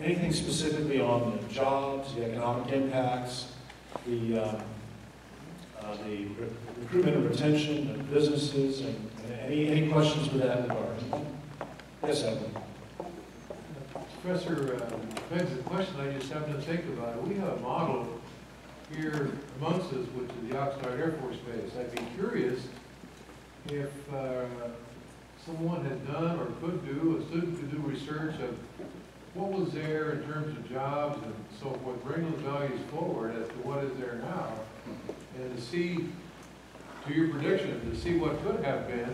Anything specifically on the jobs, the economic impacts, the recruitment and retention of businesses, and any questions with that regard? Yes, Evan. Professor, depends on the question I just happened to think about it. We have a model here amongst us, which is the Oxnard Air Force Base. I'd be curious if someone had done or could do, a student could do research of what was there in terms of jobs and so forth, bring those values forward as to what is there now, and to see, to your prediction, to see what could have been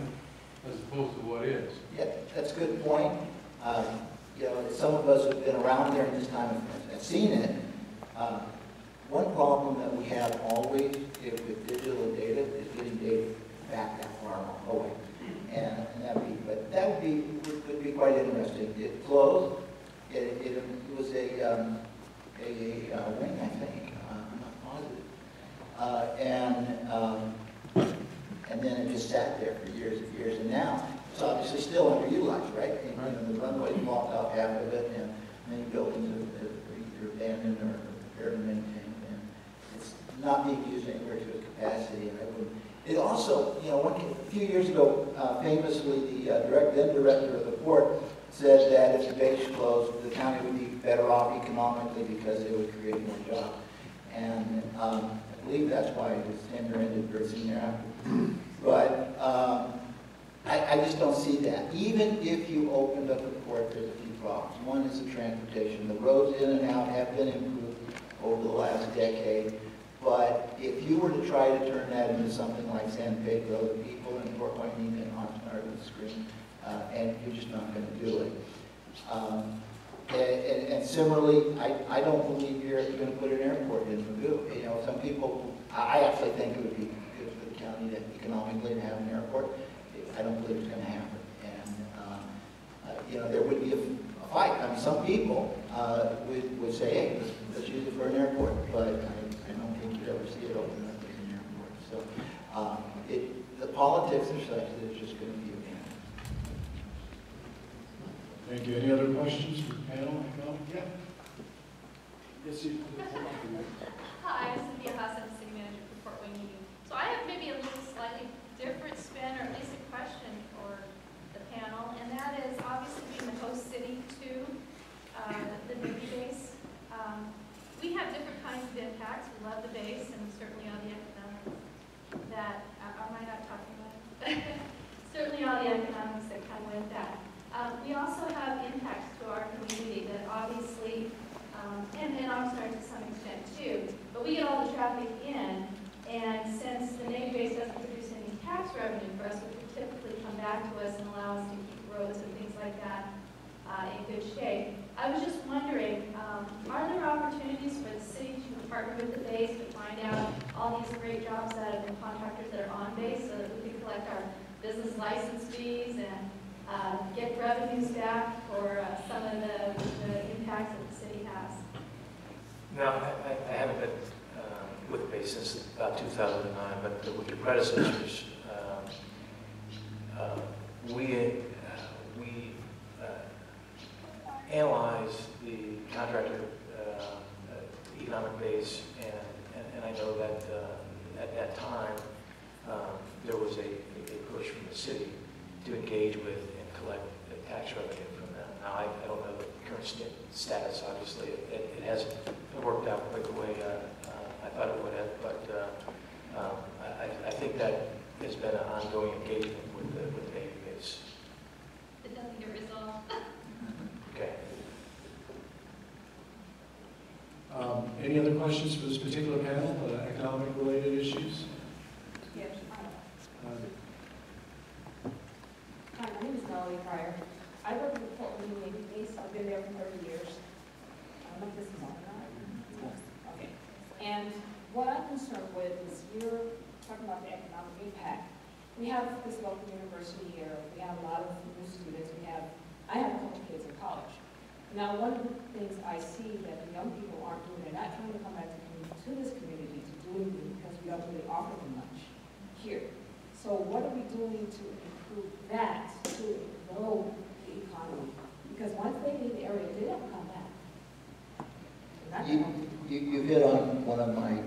as opposed to what is. Yeah, that's a good point. You know, some of us have been around during this time and seen it. One problem that we have always with digital data is getting data back that far away. And that would be quite interesting. It flows. It was a wing, I think. I'm not positive. And then it just sat there for years and years. And now it's obviously still underutilized, right? And, you know, the runway blocked off half of it, and many buildings are either abandoned or repaired and maintained. And it's not being used anywhere to its capacity. And it also, you know, a few years ago, famously, the then director of the port said that if the base closed, the county would be better off economically because it would create more jobs. And I believe that's why his tenure ended very soon thereafter. But I just don't see that. Even if you opened up the port, there's a few problems. One is the transportation. The roads in and out have been improved over the last decade. But if you were to try to turn that into something like San Pedro, the people in Port Hueneme and Oxnard would scream, and you're just not going to do it. And similarly, I don't believe you're going to put an airport in Mugu. You know, some people, I actually think it would be good for the county to economically to have an airport. I don't believe it's going to happen. And, you know, there would be a fight. I mean, some people would say, hey, let's use it for an airport. But I don't think you'd ever see it open up as an airport. So the politics are such that it's just going to be a ban. Thank you. Any other questions for the panel? Yeah. Yes, you. Hi, I'm Cynthia Haas, I'm the city manager for Port Hueneme. So I have maybe a little slightly different spin, or at least a question for the panel, and that is obviously being the host city to the Navy base. We have different kinds of impacts. We love the base, and certainly all the economics that, am I not talking about it? Certainly all the economics that come with that. We also have impacts to our community that obviously, and Oxnard to some extent too, but we get all the traffic in, and since the Navy base doesn't produce any tax revenue for us, which would typically come back to us and allow us to keep roads and things like that in good shape. I was just wondering, are there opportunities for the city to partner with the base to find out all these great jobs that have been contractors that are on base so that we can collect our business license fees and get revenues back for some of the impacts that the city has? No, I haven't been with the base since about 2009, but with your predecessors, we analyzed the contractor economic base, and I know that at that time there was a push from the city to engage with and collect the tax revenue from them. Now, I don't know the current status, obviously. It hasn't worked out quite the way I thought it would have, but I think that has been an ongoing engagement with the Navy base. It doesn't get resolved. Okay. Any other questions for this particular panel, economic-related issues? Yes. Hi, my name is Melanie Pryor. I work at the Port Hueneme Navy base. I've been there for 30 years. I don't know if this is on or not. Okay. And what I'm concerned with is you're talking about the economic impact. We have this local university here. We have a lot of new students. I have a couple kids in college. Now, one of the things I see that the young people aren't doing, they're not trying to come back to this community to do anything because we don't really offer them much here. So what are we doing to improve that, to grow the economy? Because once they leave the area, they don't come back. had that. You hit on one of my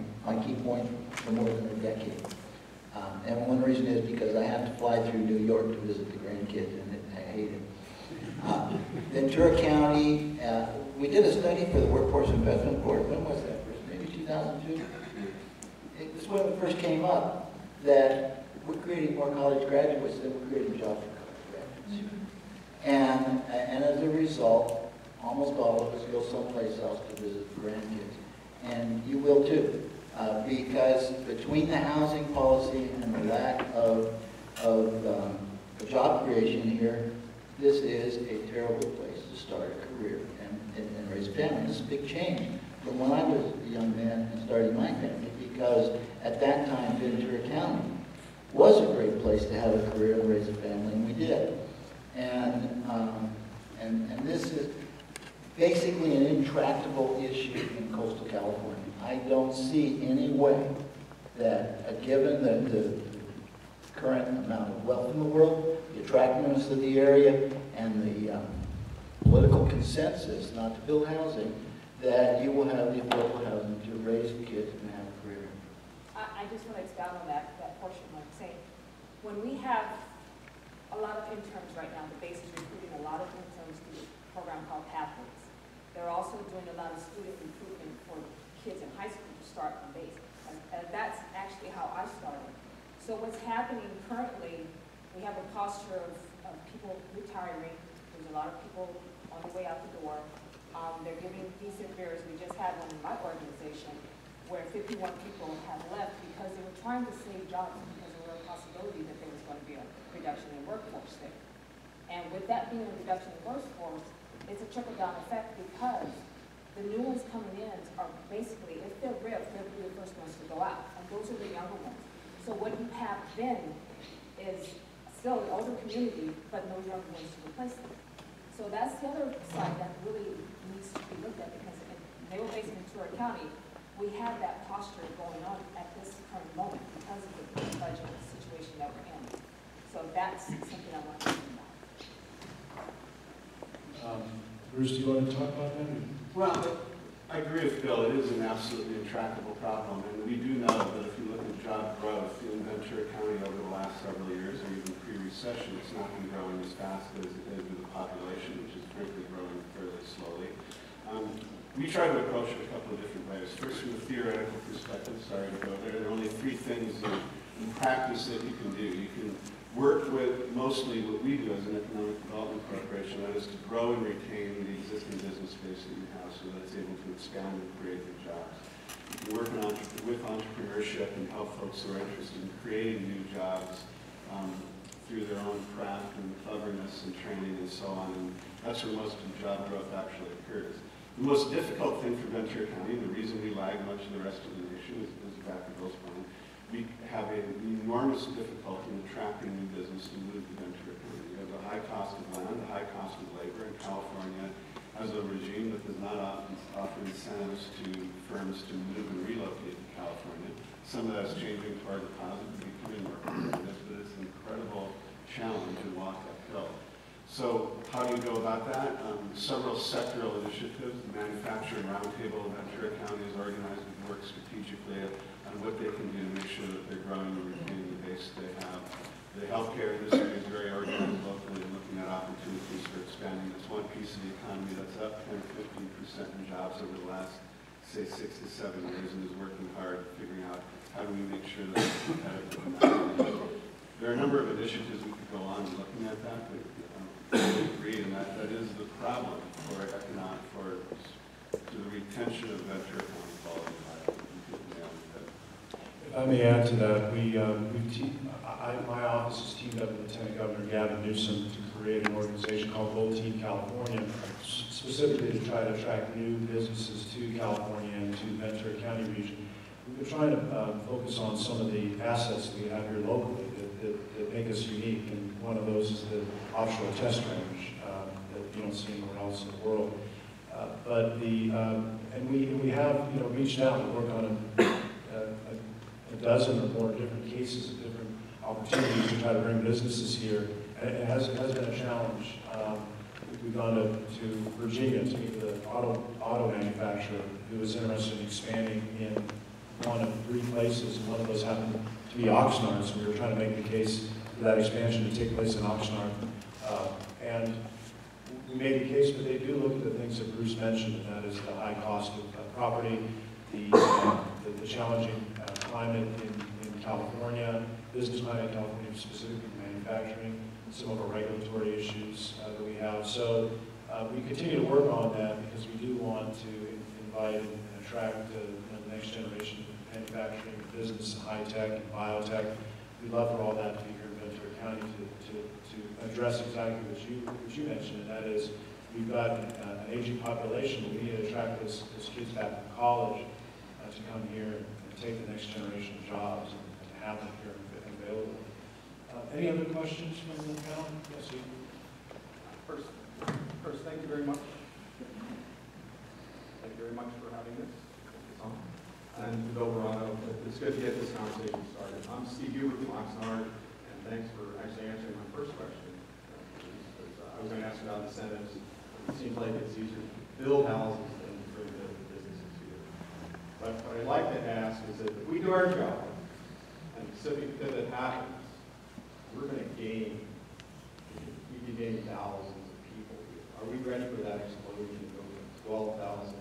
key points for more than a decade. And one reason is because I have to fly through New York to visit the grandkids, and I hate it. Ventura County, we did a study for the Workforce Investment Board. When was that? Maybe 2002? It was when it first came up that we're creating more college graduates than we're creating jobs for college graduates. And as a result, almost all of us go someplace else to visit the grandkids. And you will too, because between the housing policy and the lack of job creation here, this is a terrible place to start a career and raise a family. This is a big change from when I was a young man and starting my family, because at that time, Ventura County was a great place to have a career and raise a family, and we did. And this is basically an intractable issue in coastal California. I don't see any way that, given the current amount of wealth in the world, the attractiveness of the area, and the political consensus not to build housing, that you will have the affordable housing to raise kids and have a career. I just want to expound on that portion, like saying, when we have a lot of interns right now, the base is recruiting a lot of interns through a program called Pathways. They're also doing a lot of student recruitment for kids in high school to start on base. And that's actually how I started. So what's happening currently, we have a posture of people retiring. There's a lot of people on the way out the door. They're giving decent fares. We just had one in my organization where 51 people have left because they were trying to save jobs because there were a possibility that there was going to be a reduction in workforce there. And with that being a reduction in workforce, it's a trickle-down effect because the new ones coming in are basically, if they're real, they'll be the first ones to go out. And those are the younger ones. So what you have then is still an older community, but no younger ones to replace them. So that's the other side that really needs to be looked at, because in Naval Base in Ventura County, we have that posture going on at this current moment because of the budget situation that we're in. So that's something I want to think about. Bruce, do you want to talk about that? Well, I agree with Bill. It is an absolutely intractable problem, and we do know that if you look at job growth in Ventura County over the last several years, or even pre-recession, it's not been growing as fast as it is with the population, which is frankly growing fairly slowly. We try to approach it a couple of different ways. First, from a theoretical perspective, sorry to go there, there are only three things in practice that you can do. You can work with mostly what we do as an economic development corporation, that is to grow and retain the existing business space that you have so that it's able to expand and create new jobs. You can work with entrepreneurship and help folks who are interested in creating new jobs through their own craft and cleverness and training and so on, and that's where most of the job growth actually occurs. The most difficult thing for Ventura County, and the reason we lag much of the rest of the nation, is back to Bill's point. We have an enormous difficulty in attracting new business to move to Ventura County. We have the high cost of land, the high cost of labor, and California has a regime that does not offer incentives to firms to move and relocate to California. Some of that is changing to our deposit and becoming more competitive, but it's an incredible challenge and walk uphill. So how do you go about that? Several sectoral initiatives. The Manufacturing Roundtable in Ventura County is organized and works strategically on what they can do to make sure that they're growing and retaining the base they have. The healthcare industry is very organized locally and looking at opportunities for expanding. It's one piece of the economy that's up 10 to 15% in jobs over the last, say, 6 to 7 years, and is working hard figuring out how do we make sure that it's competitive. There are a number of initiatives we could go on looking at that, but I agree, and that is the problem for the retention of Ventura County quality life. If I may add to that, my office has teamed up with Lieutenant Governor Gavin Newsom to create an organization called Gold Team California, specifically to try to attract new businesses to California and to Ventura County region. We've been trying to focus on some of the assets that we have here locally that make us unique, and one of those is the offshore test range that you don't see anywhere else in the world. And we have reached out to work on a dozen or more different cases of different opportunities to try to bring businesses here. And it has been a challenge. We've gone to Virginia to meet the auto auto manufacturer who was interested in expanding in one of 3 places, and one of those happened to be Oxnard, so we were trying to make the case for that expansion to take place in Oxnard. And we made the case, but they do look at the things that Bruce mentioned, and that is the high cost of property, the challenging climate in California, business climate in California, specifically manufacturing, some of our regulatory issues that we have. So we continue to work on that because we do want to invite and attract the next generation of manufacturing, business, high tech, and biotech. We'd love for all that to be here in Ventura County to address exactly what you mentioned, and that is we've got an aging population, but we need to attract those kids back from college to come here and take the next generation of jobs and to have them here available. Any other questions from the panel? Yes, you. First, thank you very much. Thank you very much for having this. And to Bill Verano, it's good to get this conversation started. I'm Steve Hubert from Oxnard, and thanks for actually answering my first question. I was going to ask about incentives. It seems like it's easier to build houses than to bring the businesses here. But what I'd like to ask is that if we do our job, and the Pacific Pivot happens, we're going to gain, we could gain thousands of people here. Are we ready for that explosion to go from 12,000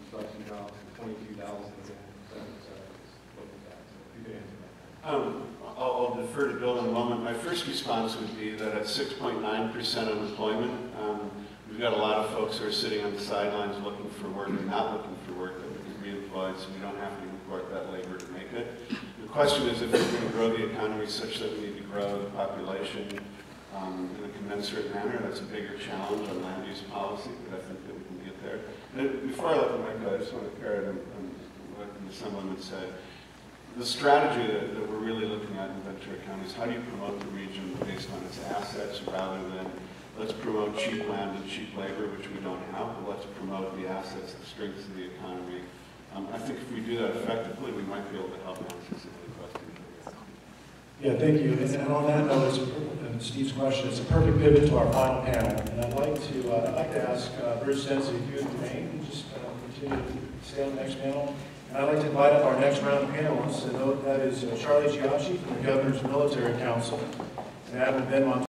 construction jobs to 22,000 again, et cetera, look at that. So if you could answer that. I'll defer to Bill in a moment. My first response would be that at 6.9% unemployment, we've got a lot of folks who are sitting on the sidelines looking for work and not looking for work that we can reemploy, so we don't have to import that labor to make it. The question is if we're going to grow the economy such that we need to grow the population in a commensurate manner. That's a bigger challenge on land use policy, but I think that we can get there. And before I let the mic go, I just want to parrot on what the Assemblyman said. The strategy that we're really looking at in Ventura County is how do you promote the region based on its assets rather than let's promote cheap land and cheap labor, which we don't have, but let's promote the assets, the strengths of the economy. I think if we do that effectively, we might be able to help answer some of the questions. Yeah, thank you. And on that note, and Steve's question, it's a perfect pivot to our final panel. And I'd like to ask Bruce Sensi if you would remain and just continue to stay on the next panel. And I'd like to invite up our next round of panelists, and that is Charlie Giacchi from the Governor's Military Council, and Adam Ben